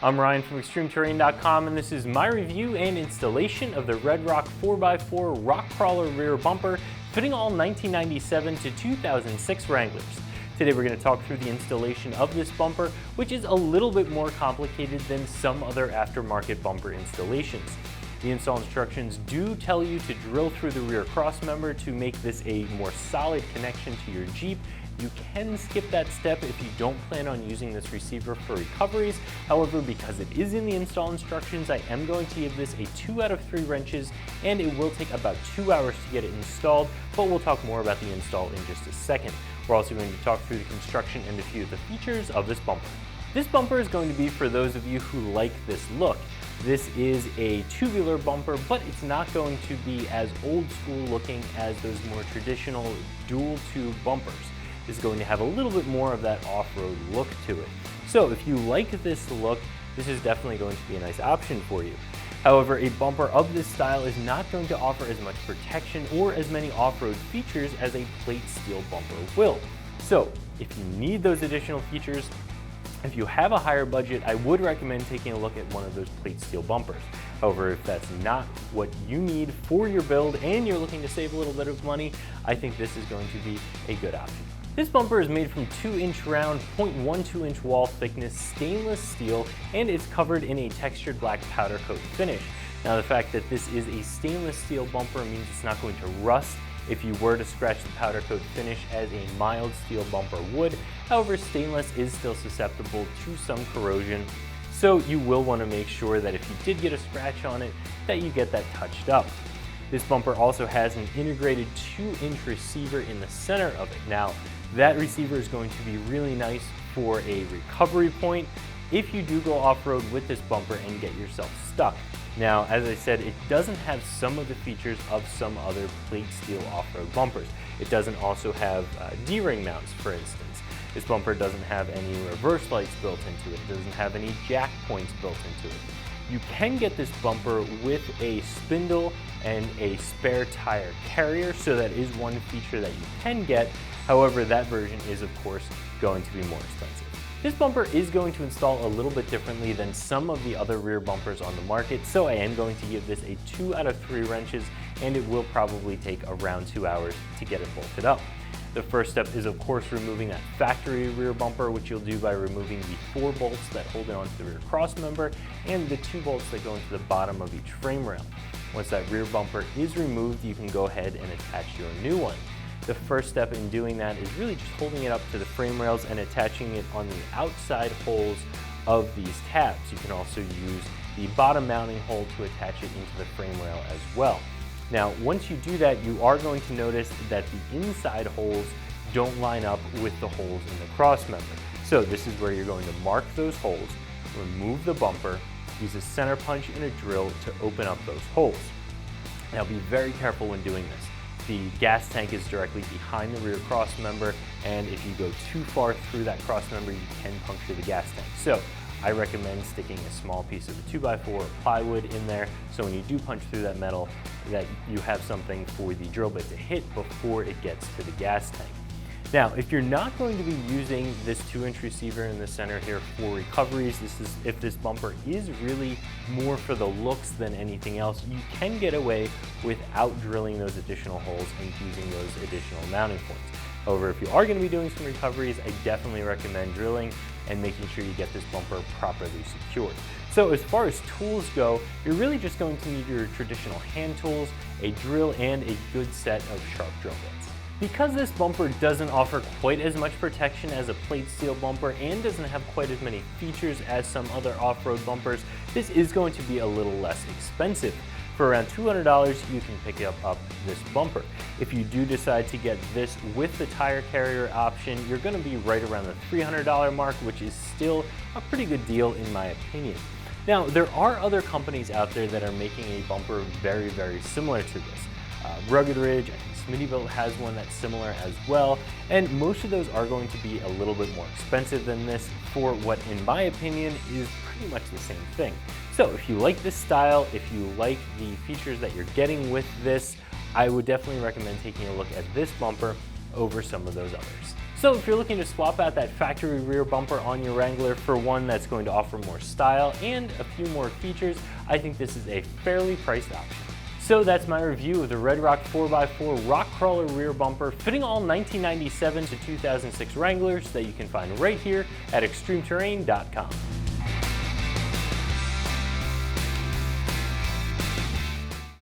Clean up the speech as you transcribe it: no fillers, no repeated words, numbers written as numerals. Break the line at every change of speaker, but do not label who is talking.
I'm Ryan from ExtremeTerrain.com, and this is my review and installation of the RedRock 4x4 rock crawler rear bumper fitting all 1997 to 2006 Wranglers. Today we're going to talk through the installation of this bumper, which is a little bit more complicated than some other aftermarket bumper installations. The install instructions do tell you to drill through the rear crossmember to make this a more solid connection to your Jeep. You can skip that step if you don't plan on using this receiver for recoveries. However, because it is in the install instructions, I am going to give this a 2 out of 3 wrenches, and it will take about 2 hours to get it installed, but we'll talk more about the install in just a second. We're also going to talk through the construction and a few of the features of this bumper. This bumper is going to be for those of you who like this look. This is a tubular bumper, but it's not going to be as old school looking as those more traditional dual tube bumpers. Is going to have a little bit more of that off-road look to it. So if you like this look, this is definitely going to be a nice option for you. However, a bumper of this style is not going to offer as much protection or as many off-road features as a plate steel bumper will. So if you need those additional features, if you have a higher budget, I would recommend taking a look at one of those plate steel bumpers. However, if that's not what you need for your build and you're looking to save a little bit of money, I think this is going to be a good option. This bumper is made from 2-inch round, 0.12-inch wall thickness stainless steel, and it's covered in a textured black powder coat finish. Now, the fact that this is a stainless steel bumper means it's not going to rust if you were to scratch the powder coat finish as a mild steel bumper would. However, stainless is still susceptible to some corrosion, so you will want to make sure that if you did get a scratch on it, that you get that touched up. This bumper also has an integrated 2-inch receiver in the center of it. Now, that receiver is going to be really nice for a recovery point if you do go off-road with this bumper and get yourself stuck. Now, as I said, it doesn't have some of the features of some other plate steel off-road bumpers. It doesn't also have D-ring mounts, for instance. This bumper doesn't have any reverse lights built into it. It doesn't have any jack points built into it. You can get this bumper with a spindle and a spare tire carrier, so that is one feature that you can get. However, that version is of course going to be more expensive. This bumper is going to install a little bit differently than some of the other rear bumpers on the market, so I am going to give this a 2 out of 3 wrenches, and it will probably take around 2 hours to get it bolted up. The first step is of course removing that factory rear bumper, which you'll do by removing the 4 bolts that hold it onto the rear cross member and the 2 bolts that go into the bottom of each frame rail. Once that rear bumper is removed, you can go ahead and attach your new one. The first step in doing that is really just holding it up to the frame rails and attaching it on the outside holes of these tabs. You can also use the bottom mounting hole to attach it into the frame rail as well. Now, once you do that, you are going to notice that the inside holes don't line up with the holes in the cross member. So this is where you're going to mark those holes, remove the bumper, use a center punch and a drill to open up those holes. Now, be very careful when doing this. The gas tank is directly behind the rear cross member, and if you go too far through that cross member, you can puncture the gas tank. So I recommend sticking a small piece of a 2x4 or plywood in there, so when you do punch through that metal, that you have something for the drill bit to hit before it gets to the gas tank. Now, if you're not going to be using this 2-inch receiver in the center here for recoveries, if this bumper is really more for the looks than anything else, you can get away without drilling those additional holes and using those additional mounting points. However, if you are going to be doing some recoveries, I definitely recommend drilling and making sure you get this bumper properly secured. So as far as tools go, you're really just going to need your traditional hand tools, a drill, and a good set of sharp drill bits. Because this bumper doesn't offer quite as much protection as a plate steel bumper and doesn't have quite as many features as some other off-road bumpers, this is going to be a little less expensive. For around $200, you can pick up this bumper. If you do decide to get this with the tire carrier option, you're going to be right around the $300 mark, which is still a pretty good deal in my opinion. Now, there are other companies out there that are making a bumper very, very similar to this. Rugged Ridge, I think Smittybilt has one that's similar as well, and most of those are going to be a little bit more expensive than this for what, in my opinion, is pretty much the same thing. So if you like this style, if you like the features that you're getting with this, I would definitely recommend taking a look at this bumper over some of those others. So if you're looking to swap out that factory rear bumper on your Wrangler for one that's going to offer more style and a few more features, I think this is a fairly priced option. So that's my review of the RedRock 4x4 rock crawler rear bumper fitting all 1997 to 2006 Wranglers that you can find right here at ExtremeTerrain.com.